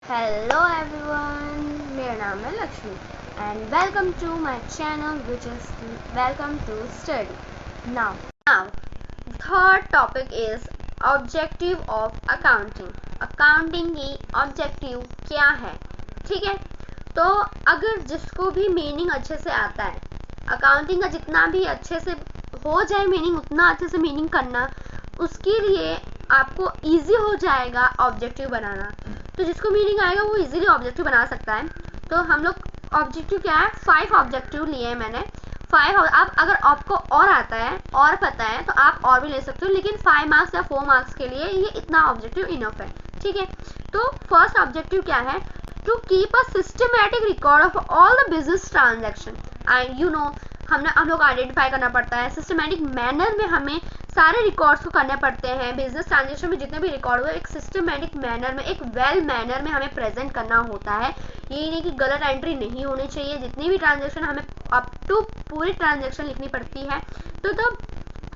Hello everyone, मेरा नाम है Lakshmi and welcome to my channel which is welcome to study now third topic is objective of accounting. Accounting की objective क्या है? ठीक है, तो अगर जिसको भी मीनिंग अच्छे से आता है, अकाउंटिंग का जितना भी अच्छे से हो जाए मीनिंग, उतना अच्छे से मीनिंग करना, उसके लिए आपको इजी हो जाएगा ऑब्जेक्टिव बनाना। तो जिसको मीनिंग आएगा वो इजीली ऑब्जेक्टिव बना सकता है। तो हम लोग ऑब्जेक्टिव क्या है, 5 ऑब्जेक्टिव लिए हैं मैंने। 5 आप अगर आपको और आता है और पता है तो आप और भी ले सकते हो, लेकिन 5 मार्क्स या 4 मार्क्स के लिए ये इतना ऑब्जेक्टिव इनफ है। ठीक है, तो फर्स्ट ऑब्जेक्टिव क्या है? To keep a systematic record of all the business transaction. And हम लोग आइडेंटिफाई करना पड़ता है सिस्टमैटिक मैनर में, हमें सारे रिकॉर्ड्स को करने पड़ते हैं। बिजनेस ट्रांजेक्शन में जितने भी रिकॉर्ड हुए एक सिस्टमैटिक मैनर में, एक वेल मैनर में हमें प्रेजेंट करना होता है। ये नहीं कि गलत एंट्री नहीं होनी चाहिए। जितनी भी ट्रांजेक्शन हमें अप टू पूरी ट्रांजेक्शन लिखनी पड़ती है। तो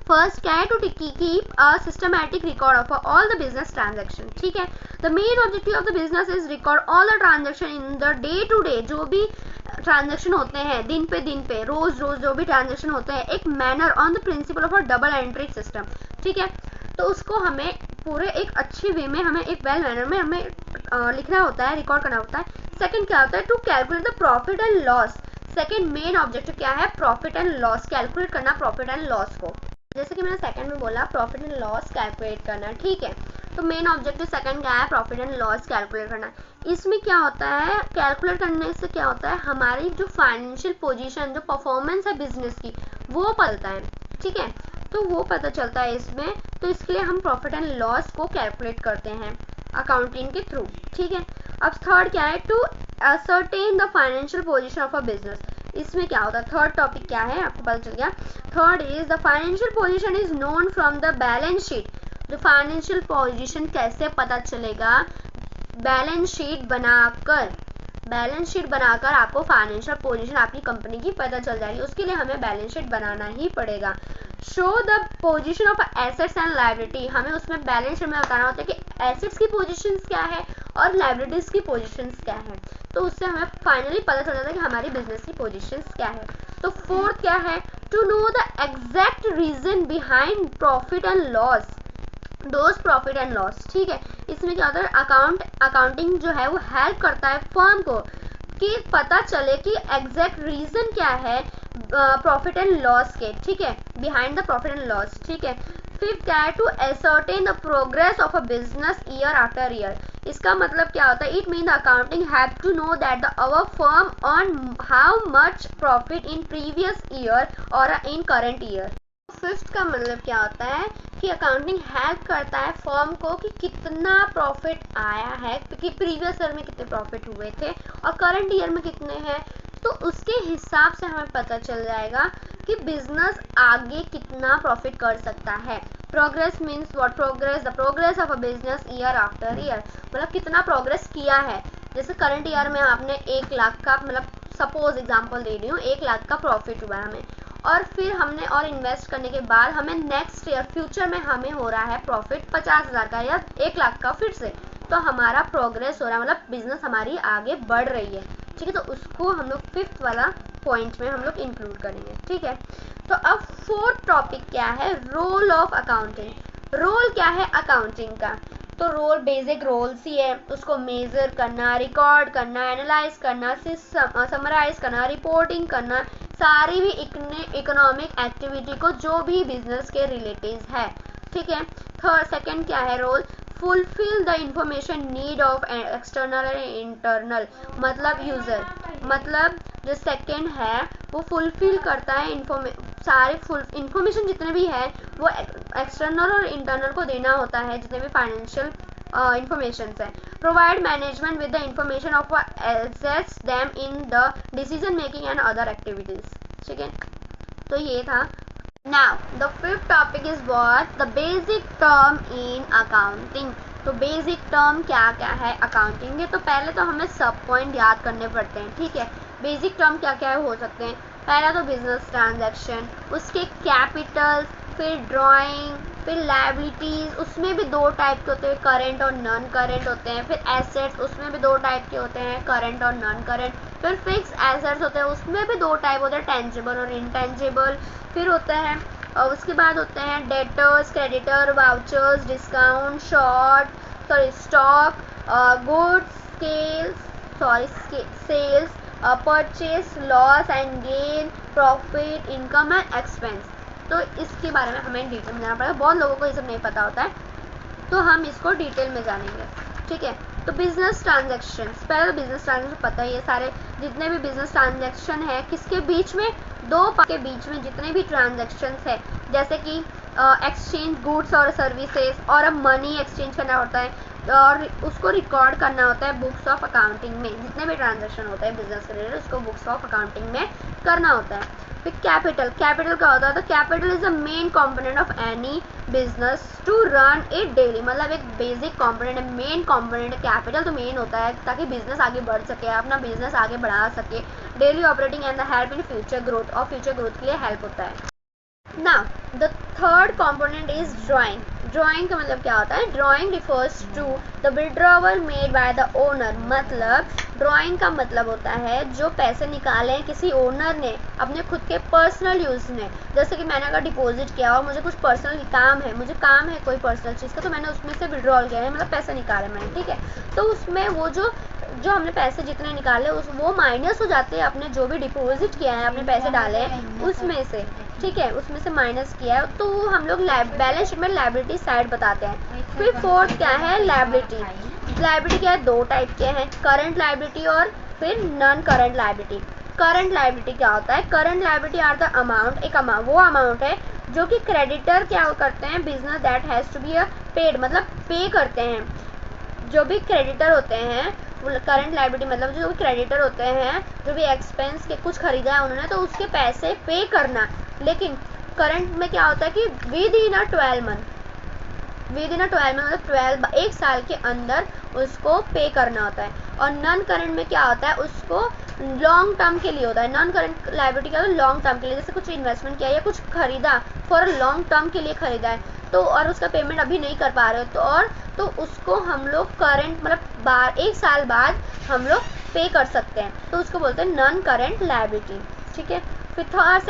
फर्स्ट क्या है? To keep a systematic record of all the business transaction. ठीक है, the main objective of the business is record all the transaction in the day to day. जो भी ट्रांजेक्शन होते हैं दिन पे रोज जो भी ट्रांजेक्शन होते हैं, एक manner on the principle of a double entry system. ठीक है, तो उसको हमें पूरे एक अच्छे वे में, हमें एक वेल मैनर में हमें लिखना होता है, रिकॉर्ड करना होता है। सेकंड क्या होता है? To calculate the profit and loss. Second main objective क्या है? प्रॉफिट एंड लॉस, कैलकुलेट करना प्रॉफिट एंड लॉस को। जैसे कि मैंने सेकंड में बोला, प्रॉफिट एंड लॉस कैलकुलेट करना। ठीक है, तो मेन ऑब्जेक्टिव सेकंड क्या है? प्रॉफिट एंड लॉस कैलकुलेट करना। इसमें क्या होता है? कैलकुलेट करने से क्या होता है, हमारी जो फाइनेंशियल पोजीशन, जो परफॉर्मेंस है बिजनेस की, वो पता है। ठीक है, तो वो पता चलता है इसमें। तो इसके लिए हम प्रॉफिट एंड लॉस को कैलकुलेट करते हैं अकाउंटिंग के थ्रू। ठीक है, अब थर्ड क्या है? To ascertain the financial position of a business. इसमें क्या होता है? थर्ड टॉपिक क्या है आपको पता चल गया। Third is the financial position is known from the balance sheet. जो फाइनेंशियल पोजीशन कैसे पता चलेगा? बैलेंस शीट बनाकर आपको फाइनेंशियल पोजीशन आपकी कंपनी की पता चल जाएगी। उसके लिए हमें बैलेंस शीट बनाना ही पड़ेगा। Show the position of assets and liability. हमें उसमें बैलेंस शीट में बताना होता है कि एसेट्स की पोजीशंस क्या है और लायबिलिटीज की पोजीशंस क्या है। तो उससे हमें फाइनली पता चल जाता है कि हमारी बिजनेस की पोजीशंस क्या है। तो फोर्थ क्या है? To know the exact reason behind profit and loss, those profit and loss. ठीक है, इसमें क्या होता है? अकाउंटिंग जो है वो हेल्प करता है फर्म को कि पता चले कि एग्जैक्ट रीजन क्या है प्रॉफिट एंड लॉस के। ठीक है, behind the profit and loss. ठीक है, फिफ्थ क्या है? To ascertain the progress of a business year after year. इसका मतलब क्या होता है? It mean the accounting have to know that the our firm earn how much profit in previous year और इन करंट ईयर। फिफ्थ का मतलब क्या होता है कि अकाउंटिंग हेल्प करता है फर्म को कि कितना प्रॉफिट आया है, क्योंकि प्रीवियस ईयर में कितने प्रॉफिट हुए थे और करंट ईयर में कितने हैं। तो उसके हिसाब से हमें पता चल जाएगा कि बिजनेस आगे कितना प्रॉफिट कर सकता है। Progress means what? Progress, the progress of a business year after year, मतलब कितना प्रोग्रेस किया है। जैसे करंट ईयर में आपने 1 लाख का, मतलब सपोज एग्जांपल दे रही हूँ, 1 लाख का प्रॉफिट हुआ है हमें, और फिर हमने और इन्वेस्ट करने के बाद हमें नेक्स्ट ईयर फ्यूचर में हमें हो रहा है प्रॉफिट 50,000 का या 1 लाख का फिर से। तो हमारा प्रोग्रेस हो रहा है, मतलब बिजनेस हमारी आगे बढ़ रही है। ठीक है, तो उसको हम लोग फिफ्थ वाला पॉइंट में हम लोग इंक्लूड करेंगे। ठीक है, तो अब फोर्थ टॉपिक क्या है? Role of accounting. रोल क्या है अकाउंटिंग का? तो रोल बेसिक रोल्स ही है, उसको मेजर करना, रिकॉर्ड करना, एनालाइज करना, समराइज करना, रिपोर्टिंग करना, सारी भी इकोनॉमिक एक्टिविटी को जो भी बिजनेस के रिलेटिव है। ठीक है, थर्ड सेकंड क्या है role? Fulfil the information need of external and internal, मतलब यूजर, मतलब जो सेकंड है वो फुलफिल करता है सारे फुल इंफॉर्मेशन जितने भी है वो एक्सटर्नल और इंटरनल को देना होता है, जितने भी फाइनेंशियल इंफॉर्मेशन है। Provide management with the information of assets them in the decision making and other activities. ठीक है, तो ये था। Now the fifth topic is what? The basic term in accounting. तो बेसिक टर्म क्या क्या है अकाउंटिंग के? तो पहले तो हमें सब पॉइंट याद करने पड़ते हैं। ठीक है, बेसिक टर्म क्या क्या हो सकते हैं? पहला तो बिजनेस ट्रांजैक्शन, उसके कैपिटल, फिर ड्राइंग, फिर लायबिलिटीज़, उसमें भी दो टाइप के होते हैं, करेंट और नॉन करेंट होते हैं। फिर एसेट्स, उसमें भी दो टाइप के होते हैं, करेंट और नॉन करेंट। फिर फिक्स एसेट्स होते हैं, उसमें भी दो टाइप होते हैं, टेंजिबल और इनटेंजिबल। फिर होता है उसके बाद होते हैं debtors, creditor, vouchers, discount, short stock, goods, sales, purchase, loss and gain, profit, income and expense. तो इसके बारे में हमें डिटेल में जाना पड़ेगा, बहुत लोगों को ये सब नहीं पता होता है, तो हम इसको डिटेल में जानेंगे, ठीक है। तो बिजनेस ट्रांजैक्शन, पहले बिजनेस ट्रांजैक्शन पता ही है, सारे जितने भी बिजनेस ट्रांजैक्शन है किसके बीच में, दो के बीच में जितने भी ट्रांजैक्शन है, जैसे कि एक्सचेंज गुड्स और सर्विसेज, और अब मनी एक्सचेंज करना होता है और उसको रिकॉर्ड करना होता है बुक्स ऑफ अकाउंटिंग में। जितने भी ट्रांजैक्शन होते हैं बिजनेस के रिलेटेड उसको बुक्स ऑफ अकाउंटिंग में करना होता है। फिर कैपिटल, कैपिटल क्या होता है, तो capital is the main component of any business to run it daily, मतलब एक बेसिक कंपोनेंट है, मेन कंपोनेंट कैपिटल तो मेन होता है ताकि बिजनेस आगे बढ़ सके, अपना बिजनेस आगे बढ़ा सके, daily operating and the help in future growth, और फ्यूचर ग्रोथ के लिए हेल्प होता है। Now the third component is drawing. Drawing का मतलब क्या होता है, drawing refers to the withdrawal made by the owner, मतलब ड्राइंग का मतलब होता है जो पैसे निकाले हैं किसी ओनर ने अपने खुद के पर्सनल यूज़ में, जैसे कि मैंने अगर डिपॉजिट किया और मुझे कुछ पर्सनल काम है, मुझे काम है कोई पर्सनल चीज़ का, तो मैंने उसमें से विड्रॉल किया है, मतलब पैसे निकाले मैंने, ठीक है। तो उसमें वो जो हमने पैसे जितने निकाले वो माइनस हो जाते हैं, अपने जो भी डिपॉजिट किया है, अपने पैसे डाले हैं उसमें से, ठीक है, उसमें से माइनस किया है, तो हम लोग बैलेंस शीट में लायबिलिटी साइड बताते हैं। फिर फोर्थ क्या है, लायबिलिटी। लायबिलिटी क्या है, दो टाइप के हैं, करंट लायबिलिटी और फिर non current liability. Current liability क्या होता है, current liability are the amount, एक अमाउंट, वो अमाउंट है जो कि क्रेडिटर क्या करते हैं, business that has to be paid, मतलब पे करते हैं, जो भी क्रेडिटर होते हैं। करंट लायबिलिटी मतलब जो भी क्रेडिटर होते हैं, जो भी एक्सपेंस के कुछ खरीदा है उन्होंने, तो उसके पैसे पे करना। लेकिन करंट में क्या होता है कि विद इन अ 12 मंथ, मतलब 12 एक साल के अंदर उसको पे करना होता है। और नॉन करंट में क्या होता है, उसको लॉन्ग टर्म के लिए होता है। नॉन करंट लायबिलिटी क्या होता है, लॉन्ग टर्म के लिए, जैसे कुछ इन्वेस्टमेंट किया या कुछ खरीदा फॉर लॉन्ग टर्म के लिए खरीदा है, तो और उसका पेमेंट अभी नहीं कर पा रहे हो, तो उसको हम लोग करंट मतलब एक साल बाद हम लोग पे कर सकते हैं, तो उसको बोलते हैं नॉन करंट लायबिलिटी, ठीक है। फिर थर्ड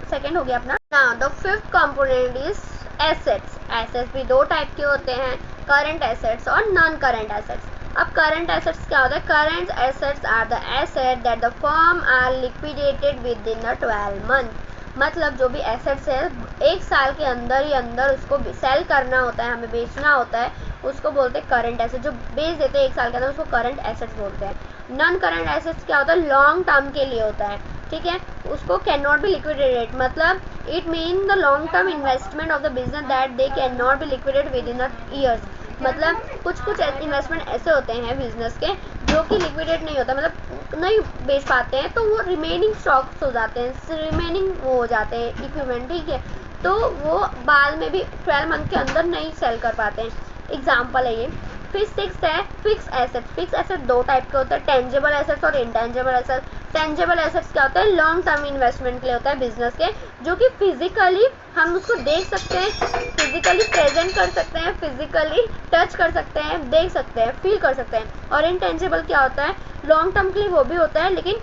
सेकेंड हो गया अपना। Now the fifth component is assets. Assets भी दो टाइप के होते हैं, करंट एसेट्स और नॉन करंट एसेट्स। अब करंट एसेट्स क्या होता है, current assets are the asset that the firm are liquidated within 12 month, मतलब जो भी एसेट्स है एक साल के अंदर ही अंदर उसको सेल करना होता है, हमें बेचना होता है, उसको बोलते हैं करंट एसेट। जो बेच देते हैं एक साल के अंदर उसको करंट एसेट्स बोलते हैं। नॉन करंट एसेट्स क्या होता है, लॉन्ग टर्म के लिए होता है, ठीक है, उसको कैन नॉट बी लिक्विडेटेड, मतलब it mean the long term investment of the business that they can not be liquidated with in years, मतलब कुछ इन्वेस्टमेंट ऐसे होते हैं बिजनेस के जो कि लिक्विडेट नहीं होता, मतलब नहीं बेच पाते हैं, तो वो रिमेनिंग स्टॉक्स हो जाते हैं, रिमेनिंग वो हो जाते हैं इक्विपमेंट, ठीक है, तो वो बाद में भी 12 मंथ के अंदर नहीं सेल कर पाते हैं। एग्जाम्पल है ये। फिर सिक्स है फिक्स एसेट। फिक्स एसेट दो टाइप के होते हैं, टेंजिबल एसेट्स और इंटेंजिबल एसेट्स। टेंजिबल एसेट्स क्या होता है, लॉन्ग टर्म इन्वेस्टमेंट के लिए होता है बिजनेस के, जो कि फिजिकली हम उसको देख सकते हैं, फिजिकली प्रेजेंट कर सकते हैं, फिजिकली टच कर सकते हैं, देख सकते हैं, फील कर सकते हैं। और इनटेंजिबल क्या होता है, लॉन्ग टर्म के लिए वो भी होता है लेकिन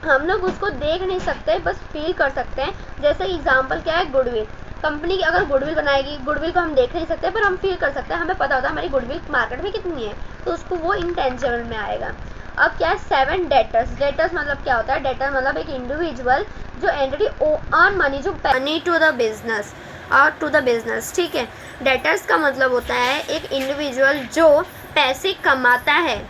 हम लोग उसको देख नहीं सकते, बस फील कर सकते हैं। जैसे एग्जाम्पल क्या है, गुडविल। कंपनी की अगर गुडविल बनाएगी, गुडविल को हम देख नहीं सकते पर हम फील कर सकते हैं, हमें पता होता है हमारी गुडविल मार्केट में कितनी है, तो उसको वो इंटेंजिबल में आएगा। अब क्या है, 7 डेटर्स। डेटर्स मतलब क्या होता है, डेटर मतलब एक इंडिविजुअल जो एंटिटी अर्न मनी, जो मनी टू द बिजनेस और टू द बिजनेस, ठीक है। डेटर्स का मतलब होता है एक इंडिविजुअल जो पैसे कमाता है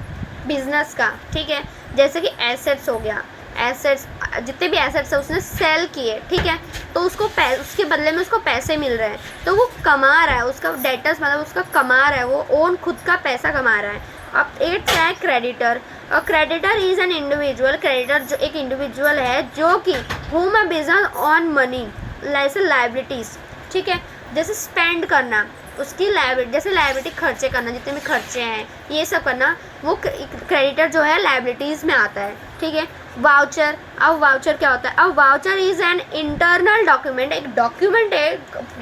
बिजनेस का, ठीक है। जैसे कि एसेट्स हो गया, एसेट्स जितने भी एसेट्स है उसने सेल किए, ठीक है, तो उसको उसके बदले में उसको पैसे मिल रहे हैं, तो वो कमा रहा है, उसका डेटर्स मतलब उसका कमा रहा है, वो ओन खुद का पैसा कमा रहा है। अब 8 है क्रेडिटर। और creditor is an individual, creditor जो एक इंडिविजुअल है जो कि home a business on money जैसे लाइबिलिटीज़, ठीक है, जैसे स्पेंड करना, उसकी लायबिलिटी, जैसे लायबिलिटी खर्चे करना, जितने भी खर्चे हैं ये सब करना, वो क्रेडिटर जो है लायबिलिटीज़ में आता है, ठीक है। वाउचर, अब वाउचर क्या होता है? अब voucher is an internal document, एक डॉक्यूमेंट है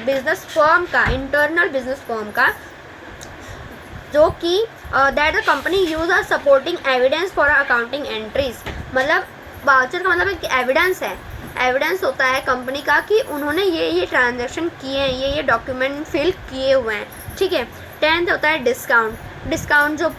बिजनेस फर्म का, इंटरनल बिजनेस फर्म का, जो कि that the company use are supporting evidence for accounting entries. मतलब वाउचर का मतलब एक एविडेंस है, एविडेंस होता है कंपनी का कि उन्होंने ये ट्रांजैक्शन किए हैं, ये डॉक्यूमेंट फिल किए हुए हैं, ठीक है। 10th होता है डिस्काउंट, डिस्काउंट जो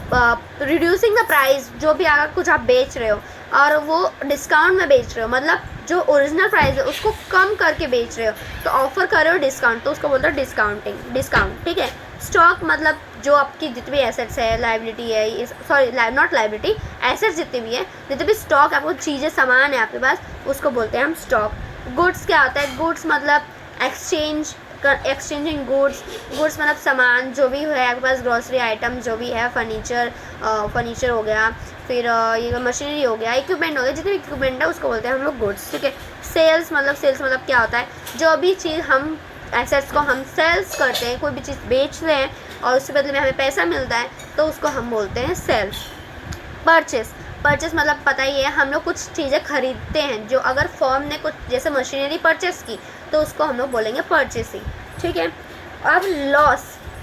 रिड्यूसिंग द प्राइस, जो भी अगर कुछ आप बेच रहे हो और वो डिस्काउंट में बेच रहे हो, मतलब जो ओरिजिनल प्राइस है उसको कम करके बेच रहे हो, तो ऑफर कर रहे हो डिस्काउंट, तो उसको बोलते हो डिस्काउंटिंग, डिस्काउंट, ठीक है। स्टॉक मतलब जो आपकी जितनी भी एसेट्स है, लाइबिलिटी है, सॉरी नॉट लाइबिलिटी, एसेट्स जितनी भी है, जितने भी स्टॉक आपको चीज़ें सामान है आपके पास, उसको बोलते हैं हम स्टॉक। गुड्स क्या होता है? गुड्स मतलब एक्सचेंजिंग गुड्स, गुड्स मतलब सामान जो भी है आपके पास, ग्रोसरी आइटम जो भी है, फर्नीचर हो गया, फिर ये मशीनरी हो गया, इक्विपमेंट हो गया, जितने भी इक्विपमेंट है उसको बोलते हैं हम लोग गुड्स, ठीक है। सेल्स मतलब क्या होता है? जो भी चीज़ हम एसेट्स को हम सेल्स करते हैं, कोई भी चीज़ बेच रहे हैं और उसके बदले में हमें पैसा मिलता है, तो उसको हम बोलते हैं सेल्स। परचेस मतलब पता ही है, हम लोग कुछ चीज़ें खरीदते हैं, जो अगर फर्म ने कुछ जैसे मशीनरी परचेस की तो उसको हम लोग बोलेंगे परचेसिंग, ठीक है। अब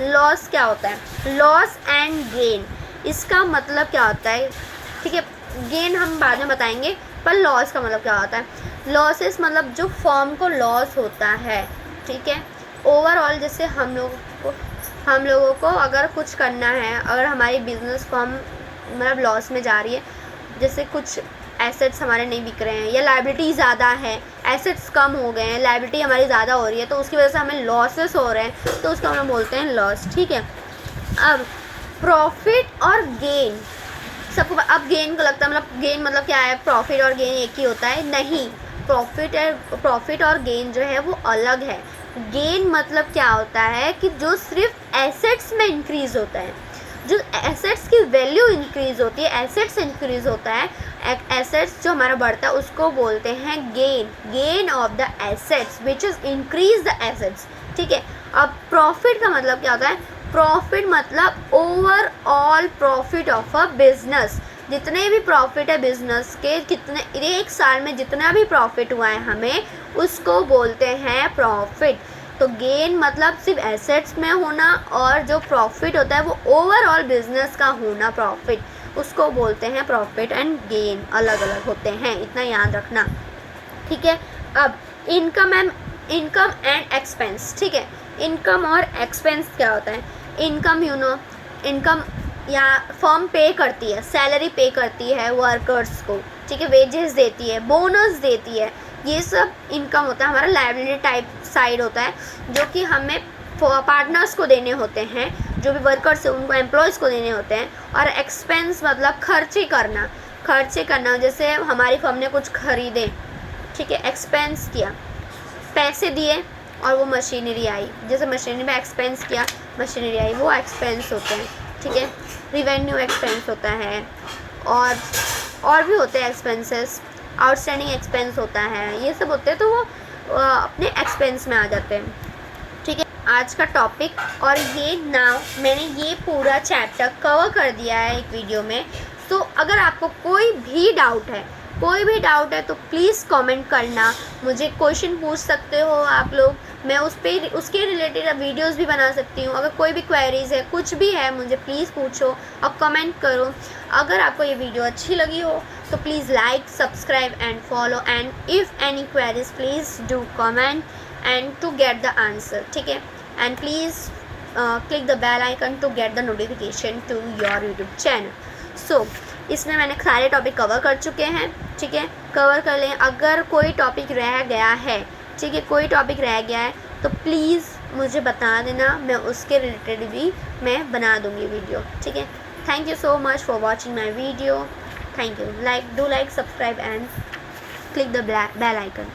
लॉस क्या होता है? लॉस एंड गेन, इसका मतलब क्या होता है? ठीक है, गेन हम बाद में बताएंगे, पर लॉस का मतलब क्या होता है? लॉसेस मतलब जो फर्म को लॉस होता है, ठीक है। ओवरऑल जैसे हम लोगों को अगर कुछ करना है, अगर हमारी बिजनेस फर्म मतलब लॉस में जा रही है, जैसे कुछ एसेट्स हमारे नहीं बिक रहे हैं या लायबिलिटी ज़्यादा है, एसेट्स कम हो गए हैं, लायबिलिटी हमारी ज़्यादा हो रही है, तो उसकी वजह से हमें लॉसेस हो रहे हैं, तो उसको हम बोलते हैं लॉस, ठीक है। अब प्रॉफिट और गेन, सबको अब गेन को लगता है मतलब गेन मतलब क्या है? प्रॉफिट और गेन एक ही होता है? नहीं, प्रॉफिट और गेन जो है वो अलग है। गेन मतलब क्या होता है कि जो सिर्फ एसेट्स में इंक्रीज होता है, जो एसेट्स की वैल्यू इंक्रीज होती है, एसेट्स इंक्रीज होता है, एसेट्स जो हमारा बढ़ता है उसको बोलते हैं gain of the assets which is increase the assets, ठीक है। अब प्रॉफिट का मतलब क्या होता है? प्रॉफिट मतलब overall profit of a business, जितने भी प्रॉफिट है बिजनेस के, कितने एक साल में जितना भी प्रॉफिट हुआ है हमें, उसको बोलते हैं प्रॉफिट। तो गेन मतलब सिर्फ एसेट्स में होना, और जो प्रॉफिट होता है वो ओवरऑल बिजनेस का होना प्रॉफिट, उसको बोलते हैं प्रॉफिट एंड गेन, अलग अलग होते हैं, इतना याद रखना, ठीक है। अब इनकम एंड एक्सपेंस, ठीक है। इनकम और एक्सपेंस क्या होता है? इनकम इनकम या फर्म पे करती है, सैलरी पे करती है वर्कर्स को, ठीक है, वेजेस देती है, बोनस देती है, ये सब इनकम होता है। हमारा लायबिलिटी टाइप साइड होता है, जो कि हमें पार्टनर्स को देने होते हैं, जो भी वर्कर्स हैं उनको एम्प्लॉयज़ को देने होते हैं। और एक्सपेंस मतलब खर्चे करना, जैसे हमारी फर्म ने कुछ खरीदे, ठीक है, एक्सपेंस किया, पैसे दिए और वो मशीनरी आई, जैसे मशीनरी में एक्सपेंस किया, मशीनरी आई, वो एक्सपेंस होते हैं, ठीक है। रिवेन्यू एक्सपेंस होता है, और भी होते हैं एक्सपेंसेस, आउटस्टैंडिंग एक्सपेंस होता है, ये सब होते हैं, तो वो अपने एक्सपेंस में आ जाते हैं, ठीक है। आज का टॉपिक और ये मैंने ये पूरा चैप्टर कवर कर दिया है एक वीडियो में। तो अगर आपको कोई भी डाउट है तो प्लीज़ कमेंट करना, मुझे क्वेश्चन पूछ सकते हो आप लोग, मैं उसके रिलेटेड वीडियोस भी बना सकती हूँ। अगर कोई भी क्वेरीज है, कुछ भी है, मुझे प्लीज़ पूछो और कमेंट करो। अगर आपको ये वीडियो अच्छी लगी हो तो please like, subscribe and follow, and if any queries please do comment and to get the answer, ठीक है। And please click the bell icon to get the notification to your YouTube channel. So इसमें मैंने सारे topic cover कर चुके हैं, ठीक है, कवर कर लें। अगर कोई टॉपिक रह गया है, ठीक है, कोई टॉपिक रह गया है तो प्लीज़ मुझे बता देना, मैं उसके रिलेटेड भी मैं बना दूँगी वीडियो, ठीक है। Thank you so much for watching my video, thank you. Do like, subscribe and click the bell icon.